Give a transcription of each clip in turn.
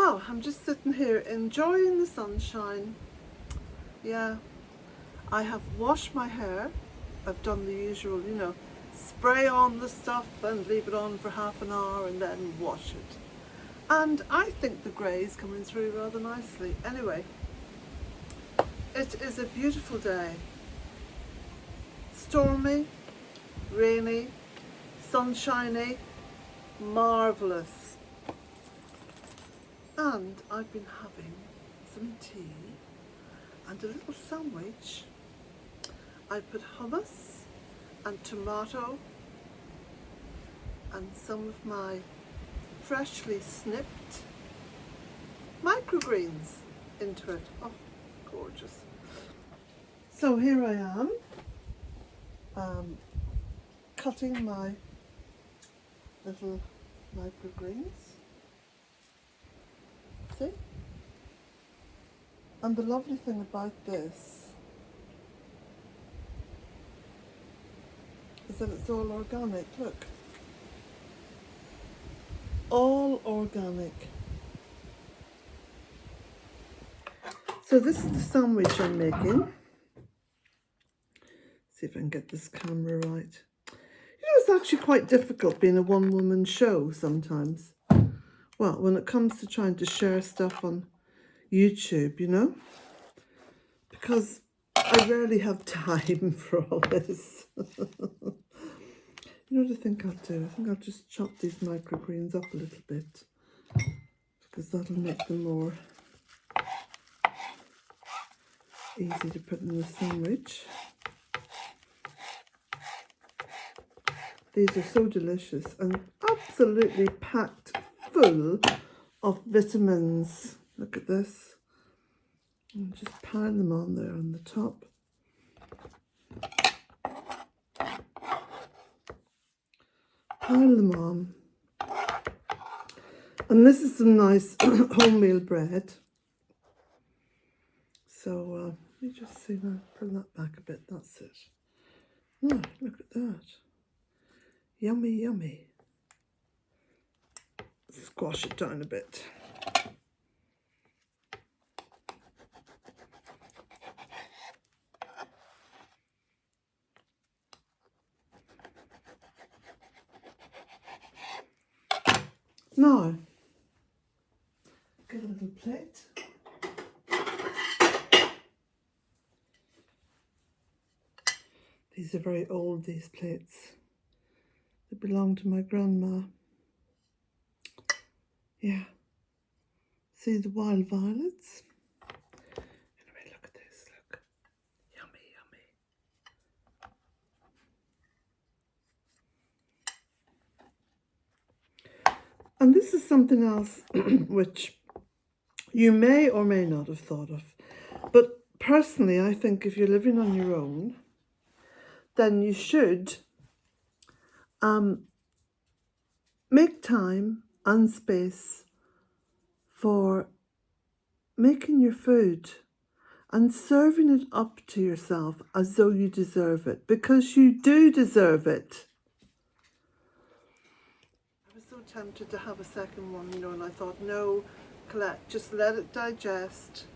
Well, I'm just sitting here enjoying the sunshine. Yeah, I have washed my hair. I've done the usual, you know, spray on the stuff and leave it on for half an hour and then wash it. And I think the grey is coming through rather nicely. Anyway, it is a beautiful day. Stormy, rainy, sunshiny, marvellous. And I've been having some tea and a little sandwich. I put hummus and tomato and some of my freshly snipped microgreens into it. Oh, gorgeous. So here I am, cutting my little microgreens. See? And the lovely thing about this is that it's all organic. Look. All organic. So this is the sandwich I'm making. See if I can get this camera right. You know, it's actually quite difficult being a one-woman show sometimes. Well, when it comes to trying to share stuff on YouTube, you know, because I rarely have time for all this. You know what I think I'll do? I think I'll just chop these microgreens up a little bit because that'll make them more easy to put in the sandwich. These are so delicious and absolutely packed full of vitamins. Look at this. And just pile them on there on the top. Pile them on. And this is some nice wholemeal bread. So let me just see now, pull that back a bit, that's it. Oh, look at that. Yummy, yummy. Squash it down a bit. Now, get a little plate. These are very old, these plates. They belong to my grandma. Yeah. See the wild violets? Anyway, look at this, look. Yummy, yummy. And this is something else which you may or may not have thought of. But personally, I think if you're living on your own, then you should make time and space for making your food and serving it up to yourself as though you deserve it, because you do deserve it. I was so tempted to have a second one, you know, and I thought, no, Colette, just let it digest.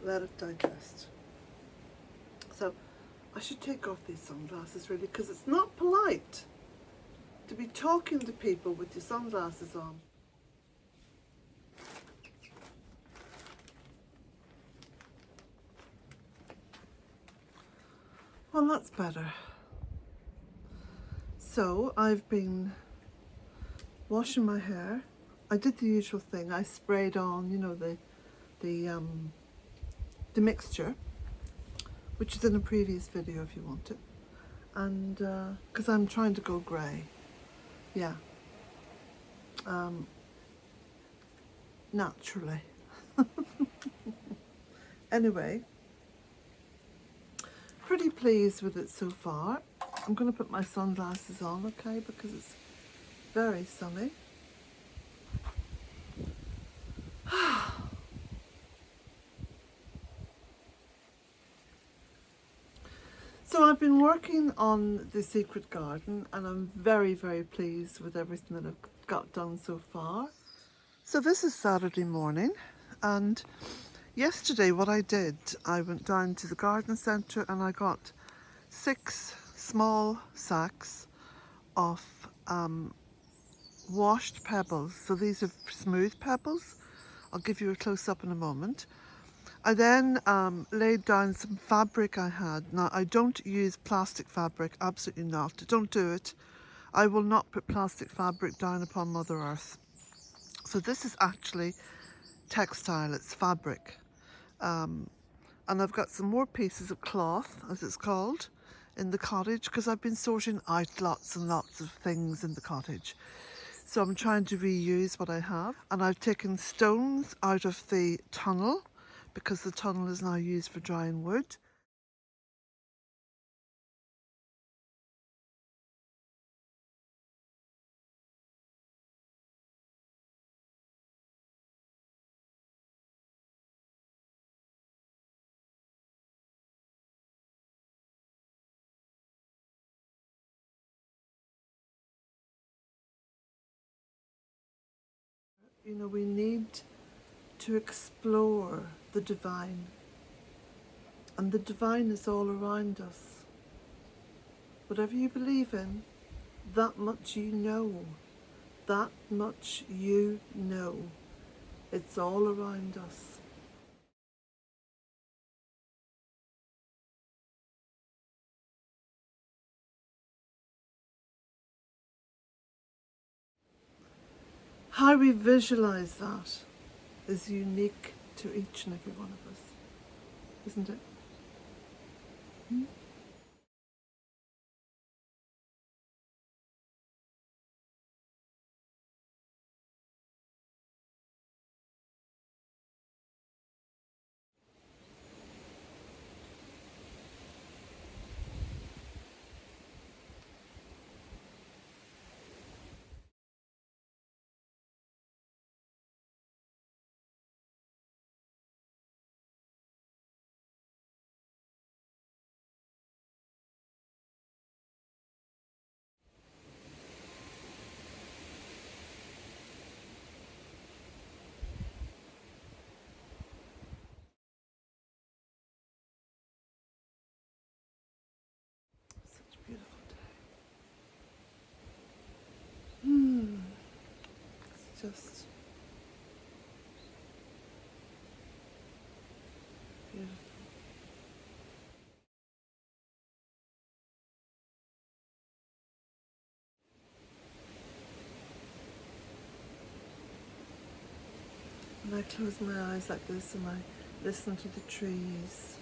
Let it digest. So I should take off these sunglasses really, because it's not polite to be talking to people with your sunglasses on. Well, that's better. So I've been washing my hair. I did the usual thing. I sprayed on, you know, the mixture, which is in a previous video if you want it. And because I'm trying to go grey. Yeah. Naturally. Anyway, pretty pleased with it so far. I'm going to put my sunglasses on, okay, because it's very sunny. So I've been working on the secret garden and I'm very, very pleased with everything that I've got done so far. So this is Saturday morning, and yesterday what I did, I went down to the garden centre and I got 6 small sacks of washed pebbles. So these are smooth pebbles. I'll give you a close-up in a moment. I then laid down some fabric I had. Now, I don't use plastic fabric, absolutely not. Don't do it. I will not put plastic fabric down upon Mother Earth. So this is actually textile, it's fabric. And I've got some more pieces of cloth, as it's called, in the cottage, because I've been sorting out lots and lots of things in the cottage. So I'm trying to reuse what I have. And I've taken stones out of the tunnel, because the tunnel is now used for drying wood. You know, we need to explore the divine. And the divine is all around us. Whatever you believe in, that much you know. That much you know. It's all around us. How we visualize that is unique to each and every one of us, isn't it? Hmm? Such a beautiful day. It's just beautiful. When I close my eyes like this and I listen to the trees,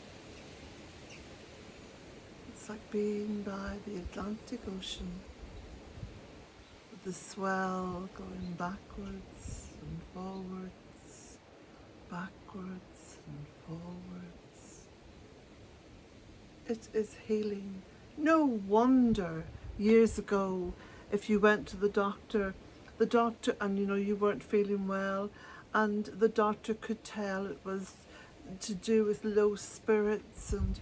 it's like being by the Atlantic Ocean, with the swell going backwards and forwards, backwards and forwards. It is healing. No wonder years ago, if you went to the doctor and you weren't feeling well, and the doctor could tell it was to do with low spirits and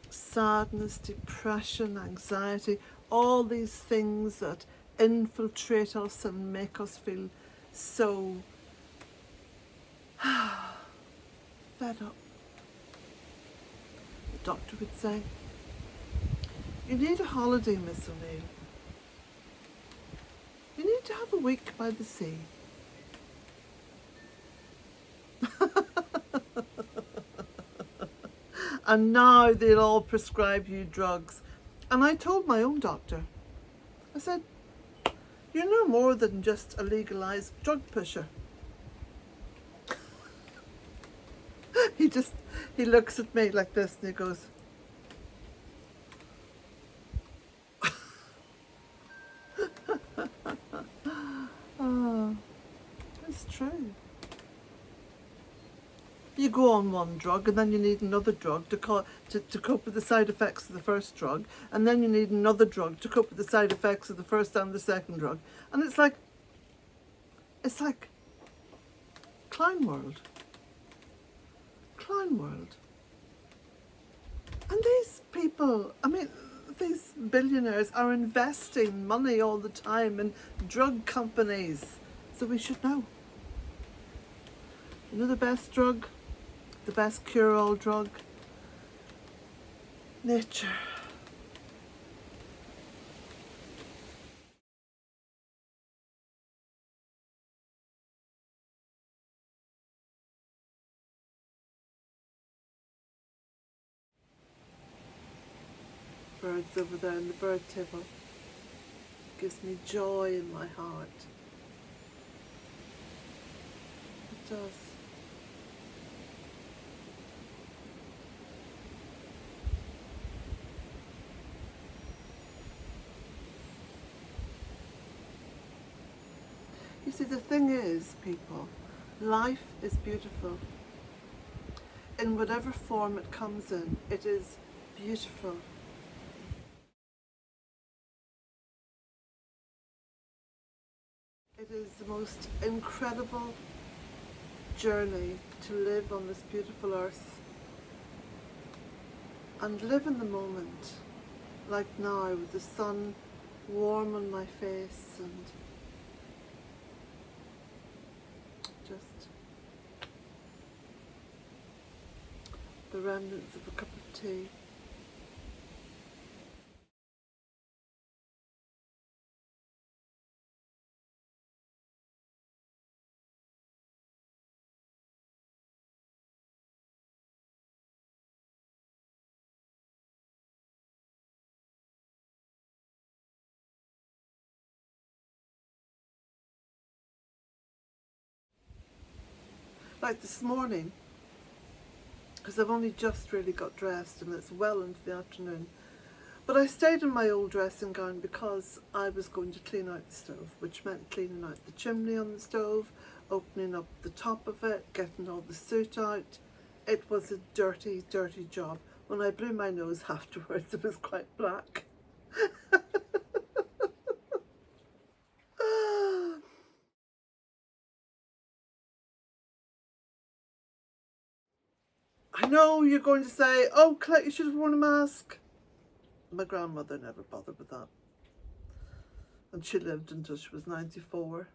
sadness, depression, anxiety, all these things that infiltrate us and make us feel so fed up. The doctor would say, "You need a holiday, Miss O'Neill. You need to have a week by the sea." And now they'll all prescribe you drugs. And I told my own doctor, I said, "You're no more than just a legalised drug pusher." He looks at me like this and he goes, "Oh, it's true. You go on one drug and then you need another drug to cope with the side effects of the first drug, and then you need another drug to cope with the side effects of the first and the second drug." And it's like Clown World. Clown World. And these people, I mean, these billionaires are investing money all the time in drug companies. So we should know. You know the best drug? The best cure-all drug? Nature. Birds over there in the bird table. Gives me joy in my heart. It does. You see, the thing is, people, life is beautiful. In whatever form it comes in, it is beautiful. It is the most incredible journey to live on this beautiful earth and live in the moment, like now, with the sun warm on my face and just the remnants of a cup of tea. Like this morning, because I've only just really got dressed and it's well into the afternoon, but I stayed in my old dressing gown because I was going to clean out the stove, which meant cleaning out the chimney on the stove, opening up the top of it, getting all the soot out. It was a dirty, dirty job. When I blew my nose afterwards, it was quite black. I know you're going to say, oh, Colette, you should have worn a mask. My grandmother never bothered with that. And she lived until she was 94.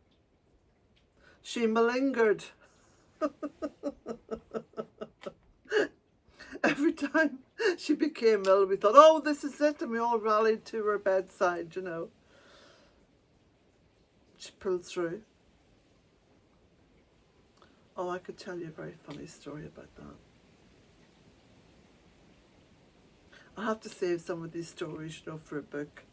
She malingered. Every time she became ill, we thought, oh, this is it. And we all rallied to her bedside, you know. She pulled through. Oh, I could tell you a very funny story about that. I'll have to save some of these stories, you know, for a book.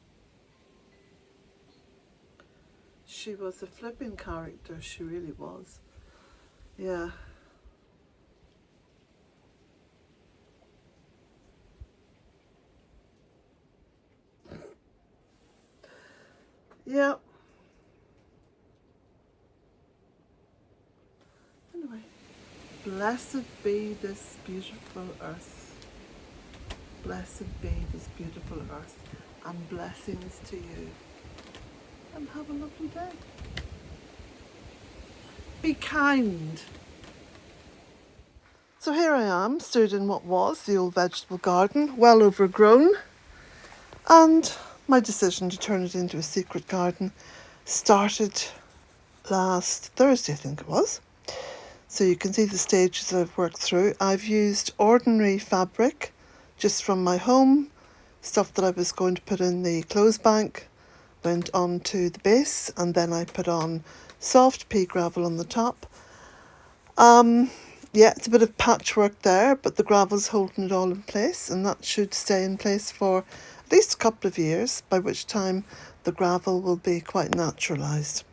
She was a flipping character, she really was. Yeah. Yeah. Anyway, blessed be this beautiful earth. Blessed be this beautiful earth, and blessings to you. And have a lovely day. Be kind. So here I am, stood in what was the old vegetable garden, well overgrown, and my decision to turn it into a secret garden started last Thursday, I think it was. So you can see the stages I've worked through. I've used ordinary fabric, just from my home, stuff that I was going to put in the clothes bank, went on to the base, and then I put on soft pea gravel on the top. Yeah, it's a bit of patchwork there, but the gravel's holding it all in place, and that should stay in place for at least a couple of years, by which time the gravel will be quite naturalised.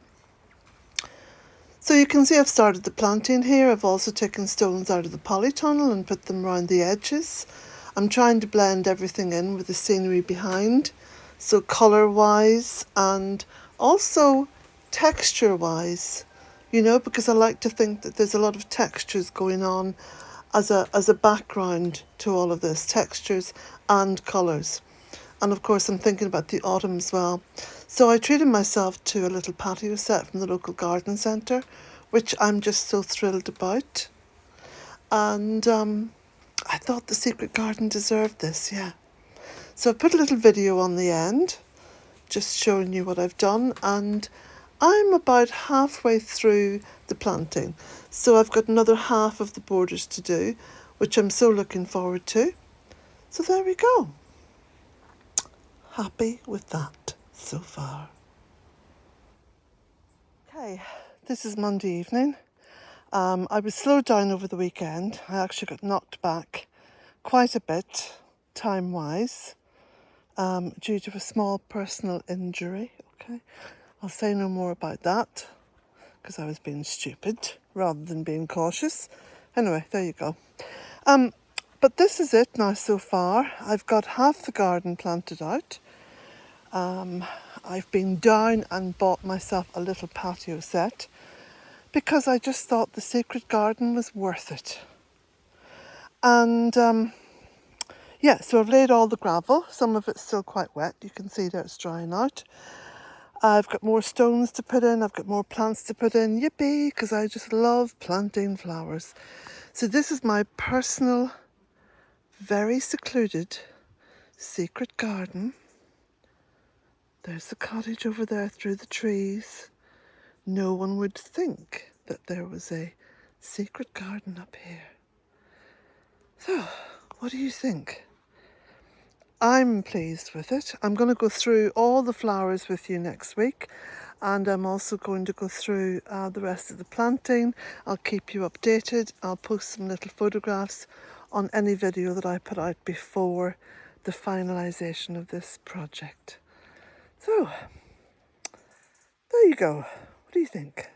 So you can see I've started the planting here. I've also taken stones out of the polytunnel and put them around the edges. I'm trying to blend everything in with the scenery behind, so colour-wise and also texture-wise, you know, because I like to think that there's a lot of textures going on as a background to all of this, textures and colours. And of course I'm thinking about the autumn as well. So I treated myself to a little patio set from the local garden centre, which I'm just so thrilled about. And I thought the secret garden deserved this, yeah. So I put a little video on the end, just showing you what I've done, and I'm about halfway through the planting, so I've got another half of the borders to do, which I'm so looking forward to. So there we go. Happy with that so far. Okay, this is Monday evening. I was slowed down over the weekend. I actually got knocked back quite a bit, time-wise, due to a small personal injury. Okay, I'll say no more about that, because I was being stupid rather than being cautious. Anyway, there you go. But this is it now so far. I've got half the garden planted out. I've been down and bought myself a little patio set because I just thought the secret garden was worth it. And yeah, so I've laid all the gravel. Some of it's still quite wet. You can see that it's drying out. I've got more stones to put in. I've got more plants to put in. Yippee, because I just love planting flowers. So this is my personal, very secluded, secret garden. There's the cottage over there through the trees. No one would think that there was a secret garden up here. So, what do you think? I'm pleased with it. I'm going to go through all the flowers with you next week, and I'm also going to go through the rest of the planting. I'll keep you updated. I'll post some little photographs on any video that I put out before the finalisation of this project. So, there you go. What do you think?